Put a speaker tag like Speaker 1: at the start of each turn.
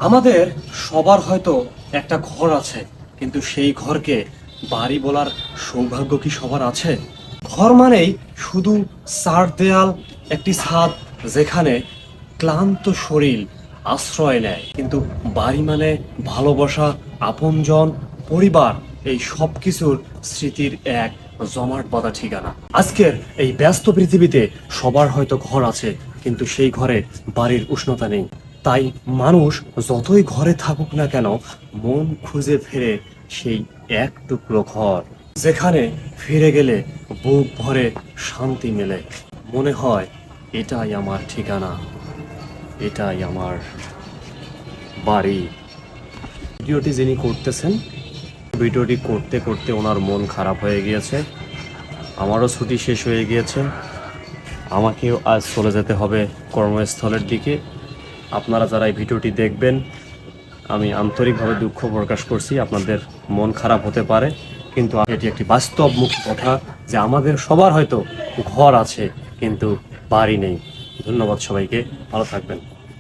Speaker 1: আমাদের সবার হয়তো একটা ঘর আছে, কিন্তু সেই ঘরকে বাড়ি বলার সৌভাগ্য কি সবার আছে? ঘর মানেই শুধু চার দেয়াল, একটি ছাদ, যেখানে ক্লান্ত শরীর আশ্রয় নেয়। কিন্তু বাড়ি মানে ভালোবাসা, আপনজন, পরিবার, এই সব কিছুর স্মৃতির এক জমাট বাঁধা ঠিকানা। আজকের এই ব্যস্ত পৃথিবীতে সবার হয়তো ঘর আছে, কিন্তু সেই ঘরে বাড়ির উষ্ণতা নেই। তাই মানুষ যতই ঘরে থাকুক না কেন, মন খুঁজে ফেরে সেই এক টুকরো ঘর, যেখানে ফিরে গেলে বুক ভরে শান্তি মেলে। মনে হয় এটাই আমার ঠিকানা, এটাই আমার বাড়ি। ভিডিওটি যিনি করতেছেন, ভিডিওটি করতে করতে ওনার মন খারাপ হয়ে গিয়েছে। আমারও ছুটি শেষ হয়ে গিয়েছে, আমাকেও আজ চলে যেতে হবে কর্মস্থলের দিকে। আপনারা যারা এই ভিডিওটি দেখবেন, আমি আন্তরিকভাবে দুঃখ প্রকাশ করছি। আপনাদের মন খারাপ হতে পারে, কিন্তু এটি একটি বাস্তবমুখী কথা যে আমাদের সবার হয়তো ঘর আছে, কিন্তু বাড়ি নেই। ধন্যবাদ সবাইকে, ভালো থাকবেন।